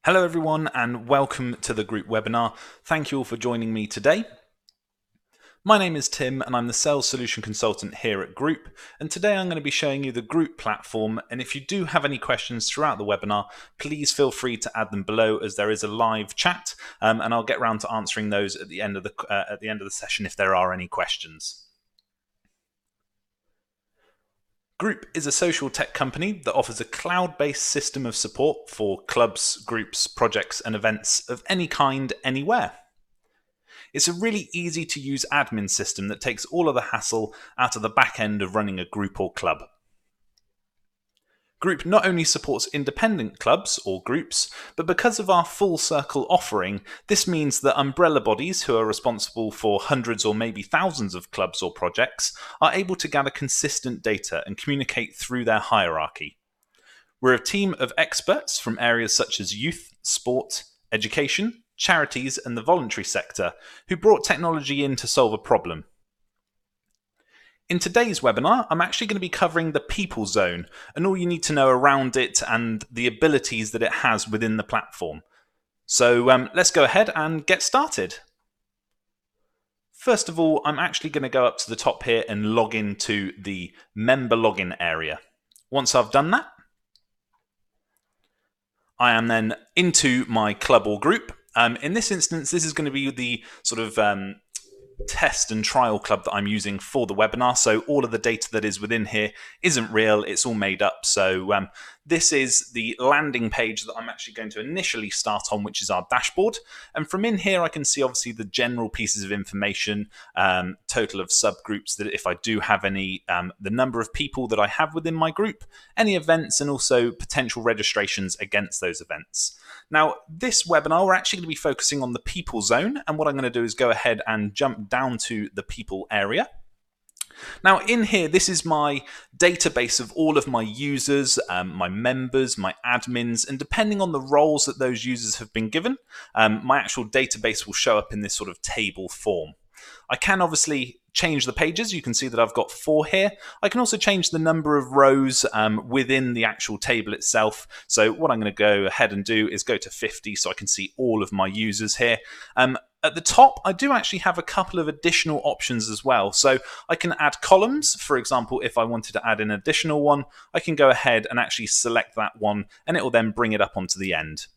Hello everyone and welcome to the Groop webinar. Thank you all for joining me today. My name is Tim and I'm the Sales Solution Consultant here at Groop, and today I'm going to be showing you the Groop platform, and if you do have any questions throughout the webinar, please feel free to add them below as there is a live chat, and I'll get around to answering those at the end of the session if there are any questions. Groop is a social tech company that offers a cloud-based system of support for clubs, groups, projects, and events of any kind, anywhere. It's a really easy to use admin system that takes all of the hassle out of the back end of running a group or club. Groop not only supports independent clubs or groups, but because of our full circle offering, this means that umbrella bodies who are responsible for hundreds or maybe thousands of clubs or projects are able to gather consistent data and communicate through their hierarchy. We're a team of experts from areas such as youth, sport, education, charities, and the voluntary sector who brought technology in to solve a problem. In today's webinar, I'm actually going to be covering the people zone and all you need to know around it and the abilities that it has within the platform. So let's go ahead and get started. First of all, I'm actually going to go up to the top here and log into the member login area. Once I've done that, I am then into my club or group. In this instance, this is going to be the sort of test and trial club that I'm using for the webinar, so all of the data that is within here isn't real, it's all made up. So this is the landing page that I'm actually going to initially start on, which is our dashboard, and from in here I can see obviously the general pieces of information, total of subgroups, that if I do have any, the number of people that I have within my group, any events, and also potential registrations against those events. Now this webinar we're actually going to be focusing on the people zone, and what I'm going to do is go ahead and jump down to the people area. Now in here, this is my database of all of my users, my members, my admins, and depending on the roles that those users have been given, my actual database will show up in this sort of table form. I can obviously change the pages. You can see that I've got 4 here. I can also change the number of rows within the actual table itself. So what I'm going to go ahead and do is go to 50 so I can see all of my users here. At the top, I do actually have a couple of additional options as well. So I can add columns. For example, if I wanted to add an additional one, I can go ahead and actually select that one, and it will then bring it up onto the end.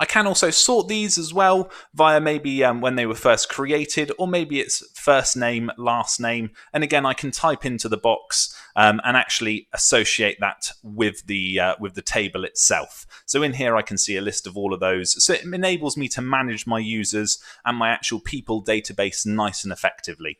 I can also sort these as well via maybe when they were first created, or maybe it's first name, last name. And again, I can type into the box and actually associate that with the table itself. So in here, I can see a list of all of those. So it enables me to manage my users and my actual people database nice and effectively.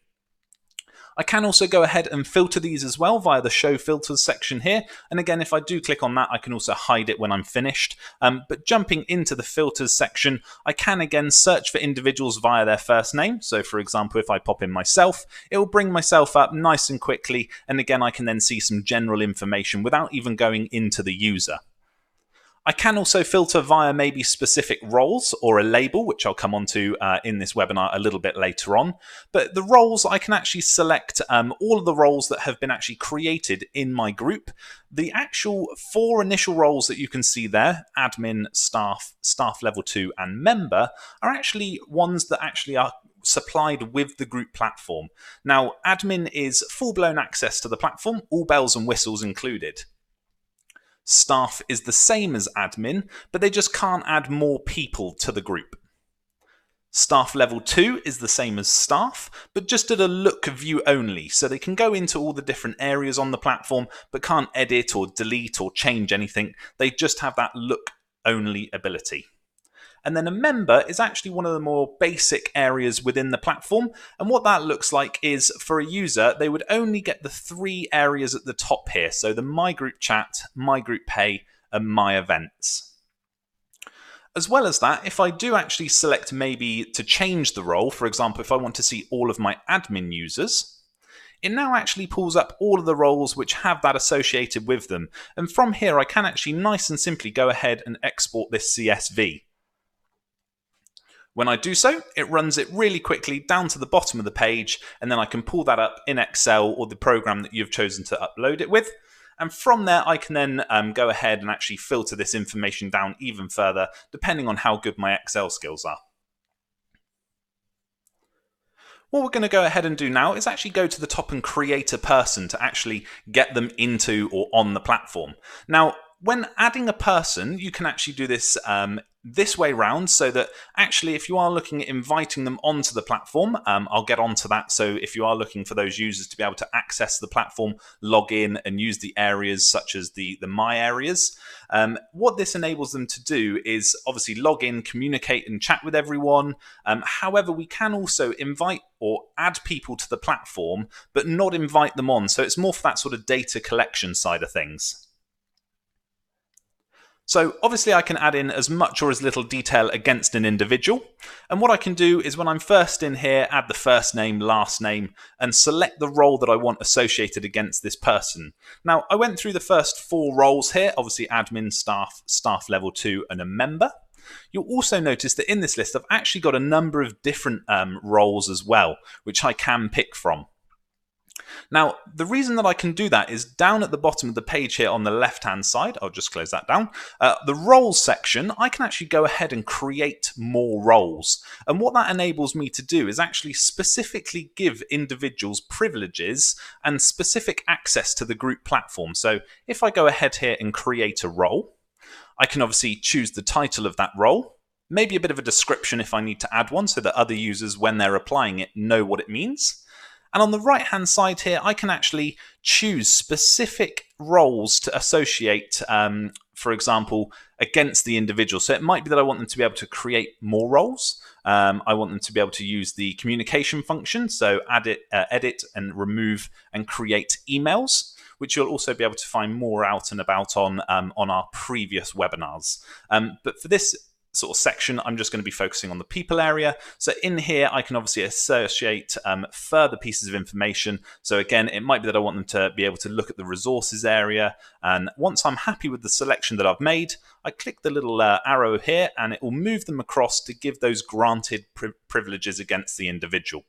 I can also go ahead and filter these as well via the show filters section here. And again, if I do click on that, I can also hide it when I'm finished. But jumping into the filters section, I can again search for individuals via their first name. So for example, if I pop in myself, it will bring myself up nice and quickly. And again, I can then see some general information without even going into the user. I can also filter via maybe specific roles or a label, which I'll come on to in this webinar a little bit later on. But the roles, I can actually select all of the roles that have been actually created in my group. The actual 4 initial roles that you can see there, admin, staff, staff level 2, and member, are actually ones that actually are supplied with the group platform. Now, admin is full-blown access to the platform, all bells and whistles included. Staff is the same as admin, but they just can't add more people to the group. Staff level 2 is the same as staff, but just at a look view only, so they can go into all the different areas on the platform, but can't edit or delete or change anything. They just have that look only ability. And then a member is actually one of the more basic areas within the platform. And what that looks like is, for a user, they would only get the 3 areas at the top here. So the My Group Chat, My Group Pay, and My Events. As well as that, if I do actually select maybe to change the role, for example, if I want to see all of my admin users, it now actually pulls up all of the roles which have that associated with them. And from here, I can actually nice and simply go ahead and export this CSV. When I do so, it runs it really quickly down to the bottom of the page, and then I can pull that up in Excel or the program that you've chosen to upload it with. And from there, I can then go ahead and actually filter this information down even further, depending on how good my Excel skills are. What we're going to go ahead and do now is actually go to the top and create a person to actually get them into or on the platform. Now, when adding a person, you can actually do this this way round, so that actually if you are looking at inviting them onto the platform, I'll get onto that. So if you are looking for those users to be able to access the platform, log in and use the areas such as the my areas, what this enables them to do is obviously log in, communicate and chat with everyone. However, we can also invite or add people to the platform, but not invite them on. So it's more for that sort of data collection side of things. So obviously I can add in as much or as little detail against an individual. And what I can do is when I'm first in here, add the first name, last name, and select the role that I want associated against this person. Now, I went through the first 4 roles here, obviously admin, staff, staff level 2, and a member. You'll also notice that in this list, I've actually got a number of different roles as well, which I can pick from. Now, the reason that I can do that is down at the bottom of the page here on the left-hand side. I'll just close that down. The roles section, I can actually go ahead and create more roles. And what that enables me to do is actually specifically give individuals privileges and specific access to the group platform. So if I go ahead here and create a role, I can obviously choose the title of that role, maybe a bit of a description if I need to add one so that other users, when they're applying it, know what it means. And on the right-hand side here, I can actually choose specific roles to associate, for example, against the individual. So it might be that I want them to be able to create more roles. I want them to be able to use the communication function, so edit and remove and create emails, which you'll also be able to find more out and about on our previous webinars. But for this sort of section, I'm just going to be focusing on the people area. So in here, I can obviously associate further pieces of information. So again, it might be that I want them to be able to look at the resources area. And once I'm happy with the selection that I've made, I click the little arrow here and it will move them across to give those granted privileges against the individual.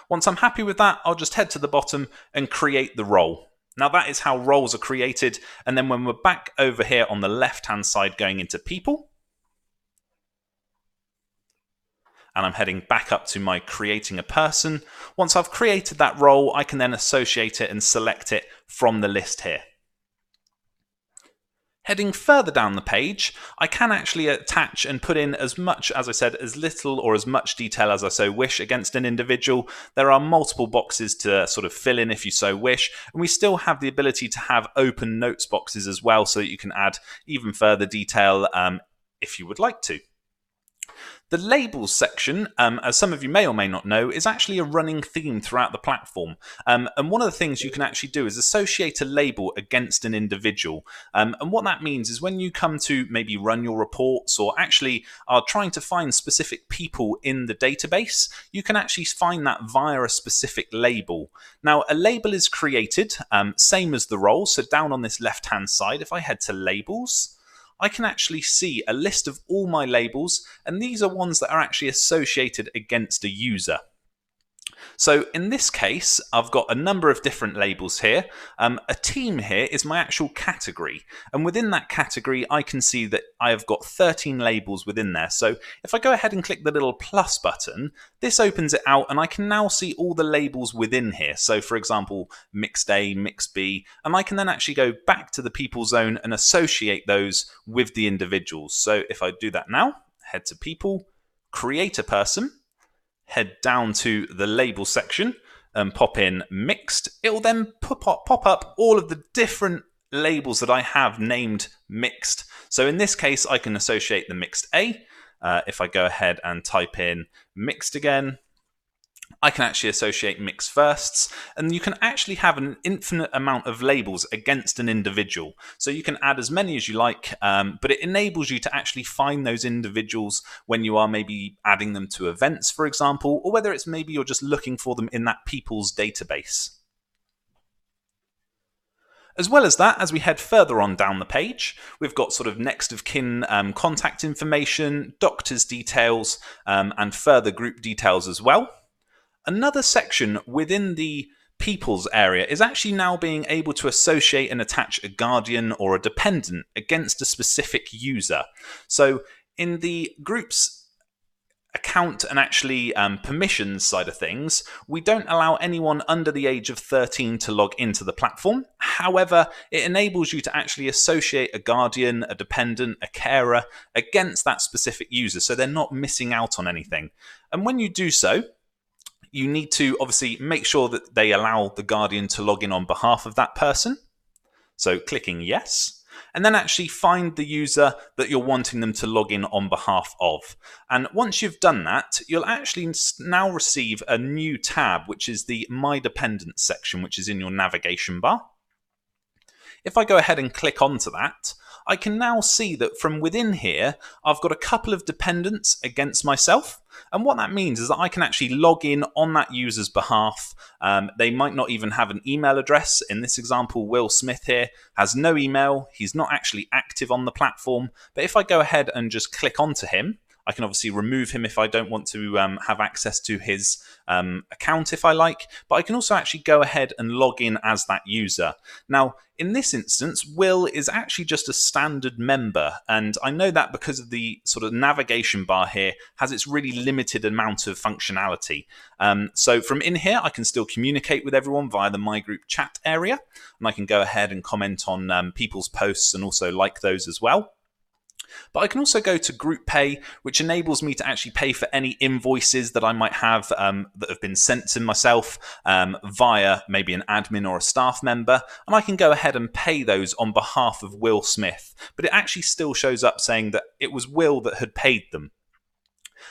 Once I'm happy with that, I'll just head to the bottom and create the role. Now that is how roles are created. And then when we're back over here on the left-hand side going into people, and I'm heading back up to my creating a person. Once I've created that role, I can then associate it and select it from the list here. Heading further down the page, I can actually attach and put in as much, as I said, as little or as much detail as I so wish against an individual. There are multiple boxes to sort of fill in if you so wish, and we still have the ability to have open notes boxes as well so that you can add even further detail if you would like to. The labels section, as some of you may or may not know, is actually a running theme throughout the platform. And one of the things you can actually do is associate a label against an individual. And what that means is when you come to maybe run your reports or actually are trying to find specific people in the database, you can actually find that via a specific label. Now, a label is created, same as the role. So down on this left-hand side, if I head to labels, I can actually see a list of all my labels, and these are ones that are actually associated against a user. So in this case, I've got a number of different labels here. A team here is my actual category. And within that category, I can see that I have got 13 labels within there. So if I go ahead and click the little plus button, this opens it out and I can now see all the labels within here. So for example, mixed A, mixed B, and I can then actually go back to the people zone and associate those with the individuals. So if I do that now, head to people, create a person, head down to the label section and pop in mixed. It will then pop up all of the different labels that I have named mixed. So in this case, I can associate the mixed A. If I go ahead and type in mixed again, I can actually associate mixed firsts, and you can actually have an infinite amount of labels against an individual. So you can add as many as you like, but it enables you to actually find those individuals when you are maybe adding them to events, for example, or whether it's maybe you're just looking for them in that people's database. As well as that, as we head further on down the page, we've got sort of next of kin contact information, doctor's details, and further group details as well. Another section within the people's area is actually now being able to associate and attach a guardian or a dependent against a specific user. So in the groups account and actually permissions side of things, we don't allow anyone under the age of 13 to log into the platform. However, it enables you to actually associate a guardian, a dependent, a carer against that specific user, so they're not missing out on anything. And when you do so, you need to obviously make sure that they allow the guardian to log in on behalf of that person. So clicking yes, and then actually find the user that you're wanting them to log in on behalf of. And once you've done that, you'll actually now receive a new tab, which is the My Dependents section, which is in your navigation bar. If I go ahead and click onto that, I can now see that from within here, I've got a couple of dependents against myself. And what that means is that I can actually log in on that user's behalf. They might not even have an email address. In this example, Will Smith here has no email. He's not actually active on the platform. But if I go ahead and just click onto him, I can obviously remove him if I don't want to have access to his account if I like, but I can also actually go ahead and log in as that user. Now, in this instance, Will is actually just a standard member, and I know that because of the sort of navigation bar here has its really limited amount of functionality. So from in here, I can still communicate with everyone via the My Group chat area, and I can go ahead and comment on people's posts and also like those as well. But I can also go to Group Pay, which enables me to actually pay for any invoices that I might have that have been sent to myself via maybe an admin or a staff member. And I can go ahead and pay those on behalf of Will Smith. But it actually still shows up saying that it was Will that had paid them.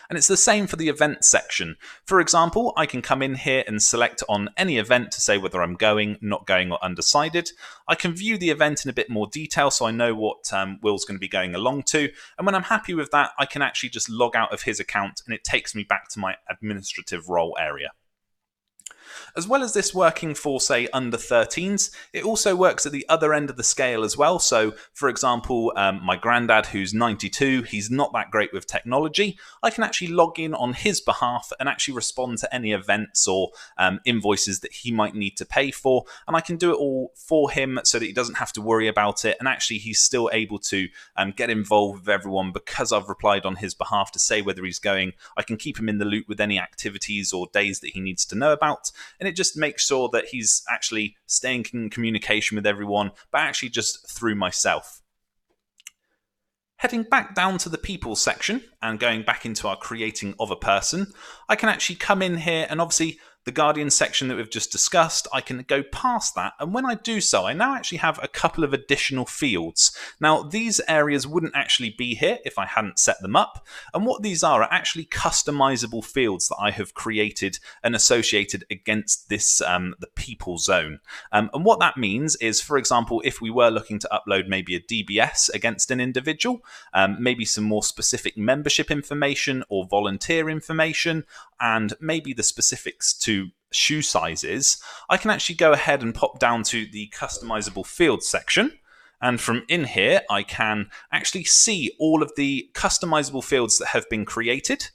And it's the same for the event section. For example, I can come in here and select on any event to say whether I'm going, not going, or undecided. I can view the event in a bit more detail so I know what Will's going to be going along to. And when I'm happy with that, I can actually just log out of his account and it takes me back to my administrative role area. As well as this working for, say, under 13s, it also works at the other end of the scale as well. So, for example, my granddad, who's 92, he's not that great with technology. I can actually log in on his behalf and actually respond to any events or invoices that he might need to pay for. And I can do it all for him so that he doesn't have to worry about it. And actually, he's still able to get involved with everyone because I've replied on his behalf to say whether he's going. I can keep him in the loop with any activities or days that he needs to know about. And it just makes sure that he's actually staying in communication with everyone, but actually just through myself. Heading back down to the people section and going back into our creating of a person, I can actually come in here and obviously the Guardian section that we've just discussed, I can go past that. And when I do so, I now actually have a couple of additional fields. Now, these areas wouldn't actually be here if I hadn't set them up. And what these are actually customizable fields that I have created and associated against this, the people zone. And what that means is, for example, if we were looking to upload maybe a DBS against an individual, maybe some more specific membership information or volunteer information, and maybe the specifics to shoe sizes, I can actually go ahead and pop down to the customizable fields section. And from in here, I can actually see all of the customizable fields that have been created.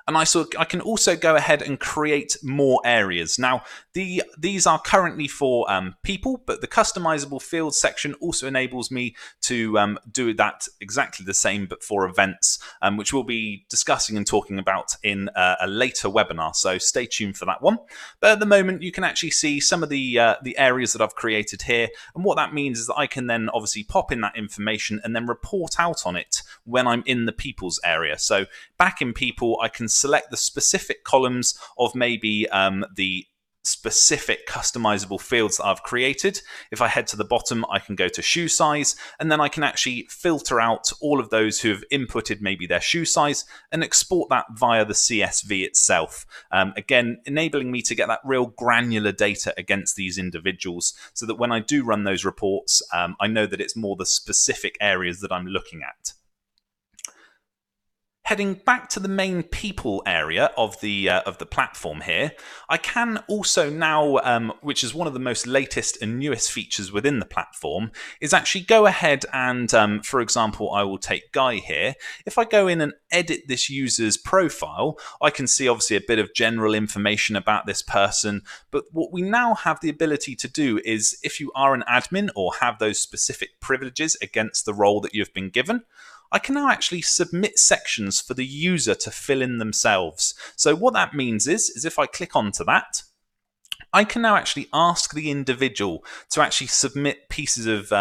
And I can also go ahead and create more areas. Now, these are currently for people, but the customizable fields section also enables me to do that exactly the same, but for events, which we'll be discussing and talking about in a later webinar. So stay tuned for that one. But at the moment, you can actually see some of the areas that I've created here. And what that means is that I can then obviously pop in that information and then report out on it when I'm in the people's area. So back in people, I can select the specific columns of maybe the specific customizable fields that I've created. If I head to the bottom, I can go to shoe size, and then I can actually filter out all of those who have inputted maybe their shoe size and export that via the CSV itself. Again, enabling me to get that real granular data against these individuals so that when I do run those reports, I know that it's more the specific areas that I'm looking at. Heading back to the main people area of the platform here, I can also now, which is one of the most latest and newest features within the platform, is actually go ahead and, for example, I will take Guy here. If I go in and edit this user's profile, I can see obviously a bit of general information about this person. But what we now have the ability to do is, if you are an admin or have those specific privileges against the role that you've been given, I can now actually submit sections for the user to fill in themselves. So what that means is if I click onto that, I can now actually ask the individual to actually submit pieces of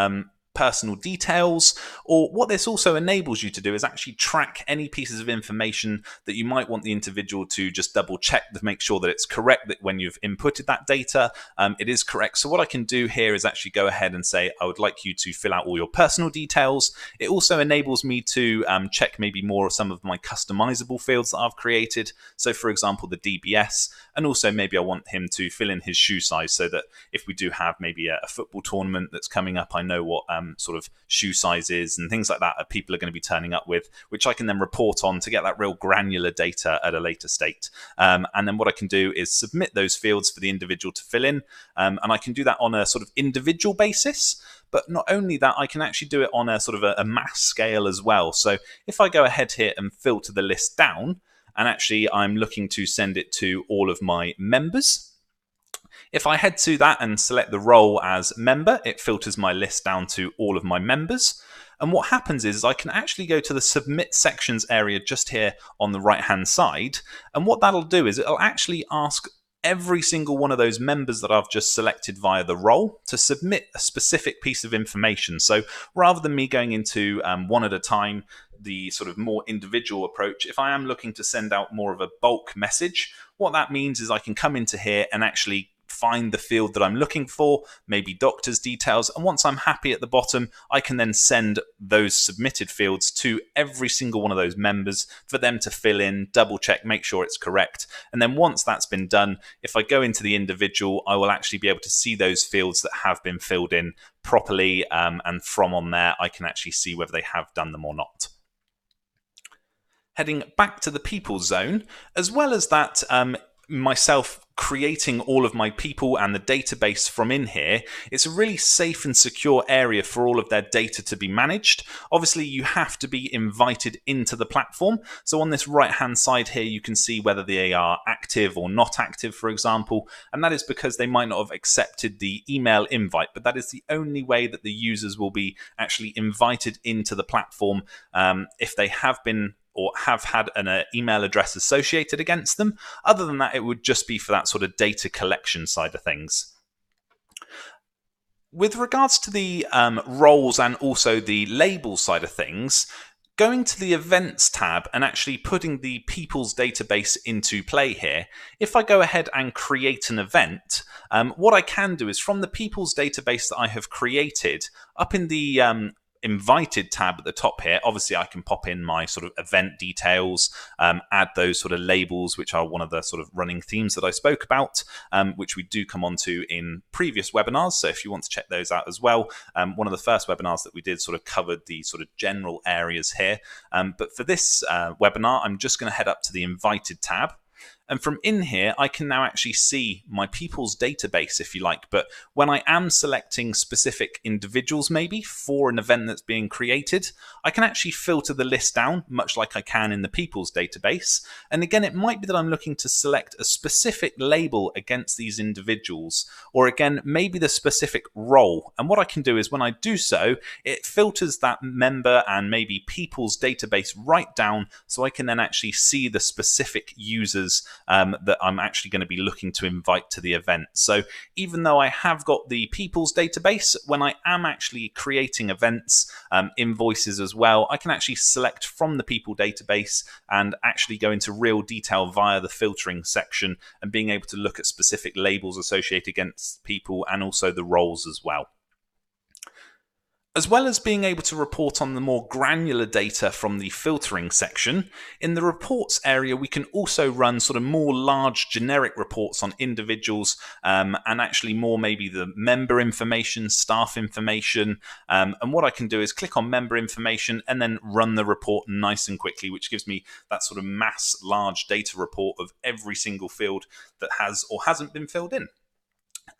personal details, or what this also enables you to do is actually track any pieces of information that you might want the individual to just double check to make sure that it's correct, that when you've inputted that data, it is correct. So what I can do here is actually go ahead and say, I would like you to fill out all your personal details. It also enables me to check maybe more of some of my customizable fields that I've created. So for example, the DBS, and also maybe I want him to fill in his shoe size so that if we do have maybe a football tournament that's coming up, I know what sort of shoe sizes and things like that people are going to be turning up with, which I can then report on to get that real granular data at a later state. And then what I can do is submit those fields for the individual to fill in. And I can do that on a sort of individual basis. But not only that, I can actually do it on a sort of a mass scale as well. So if I go ahead here and filter the list down, and actually I'm looking to send it to all of my members, if I head to that and select the role as member, it filters my list down to all of my members. And what happens is I can actually go to the submit sections area just here on the right hand side. And what that'll do is it'll actually ask every single one of those members that I've just selected via the role to submit a specific piece of information. So rather than me going into one at a time, the sort of more individual approach, if I am looking to send out more of a bulk message, what that means is I can come into here and actually find the field that I'm looking for, maybe doctor's details, and once I'm happy at the bottom, I can then send those submitted fields to every single one of those members for them to fill in, double check, make sure it's correct. And then once that's been done, if I go into the individual, I will actually be able to see those fields that have been filled in properly, and from on there, I can actually see whether they have done them or not. Heading back to the people zone, as well as that, myself creating all of my people and the database from in here, it's a really safe and secure area for all of their data to be managed. Obviously, you have to be invited into the platform. So on this right hand side here, you can see whether they are active or not active, for example, and that is because they might not have accepted the email invite, but that is the only way that the users will be actually invited into the platform. If they have been or have had an email address associated against them. Other than that, it would just be for that sort of data collection side of things. With regards to the roles and also the label side of things, going to the events tab and actually putting the people's database into play here, if I go ahead and create an event, what I can do is from the people's database that I have created, up in the invited tab at the top here, obviously I can pop in my sort of event details, add those sort of labels, which are one of the sort of running themes that I spoke about, which we do come on to in previous webinars. So if you want to check those out as well, one of the first webinars that we did sort of covered the sort of general areas here. But for this webinar, I'm just going to head up to the invited tab. And from in here, I can now actually see my people's database, if you like. But when I am selecting specific individuals, maybe for an event that's being created, I can actually filter the list down, much like I can in the people's database. And again, it might be that I'm looking to select a specific label against these individuals, or again, maybe the specific role. And what I can do is when I do so, it filters that member and maybe people's database right down, so I can then actually see the specific users that I'm actually going to be looking to invite to the event. So even though I have got the people's database, when I am actually creating events, invoices as well, I can actually select from the people database and actually go into real detail via the filtering section and being able to look at specific labels associated against people and also the roles as well. As well as being able to report on the more granular data from the filtering section, in the reports area we can also run sort of more large generic reports on individuals, and actually more maybe the member information, staff information. And what I can do is click on member information and then run the report nice and quickly, which gives me that sort of mass large data report of every single field that has or hasn't been filled in.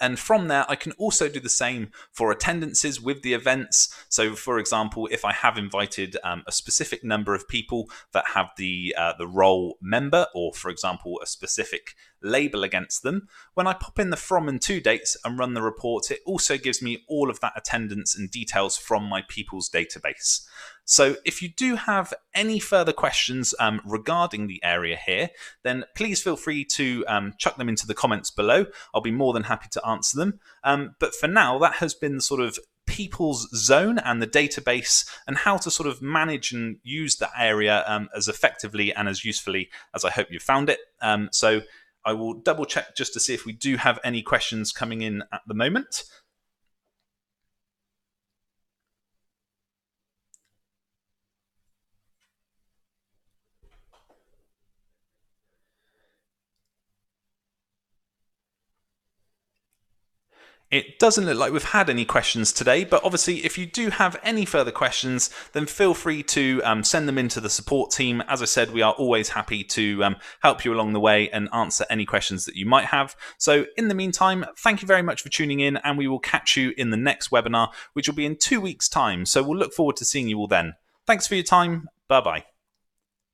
And from there, I can also do the same for attendances with the events. So, for example, if I have invited a specific number of people that have the role member, or for example, a specific label against them, when I pop in the from and to dates and run the report, it also gives me all of that attendance and details from my people's database. So if you do have any further questions regarding the area here, then please feel free to chuck them into the comments below. I'll be more than happy to answer them. But for now, that has been the sort of people's zone and the database, and how to sort of manage and use that area as effectively and as usefully as I hope you found it. So I will double check just to see if we do have any questions coming in at the moment. It doesn't look like we've had any questions today, but obviously if you do have any further questions, then feel free to send them into the support team. As I said, we are always happy to help you along the way and answer any questions that you might have. So in the meantime, thank you very much for tuning in, and we will catch you in the next webinar, which will be in 2 weeks' time. So we'll look forward to seeing you all then. Thanks for your time. Bye-bye.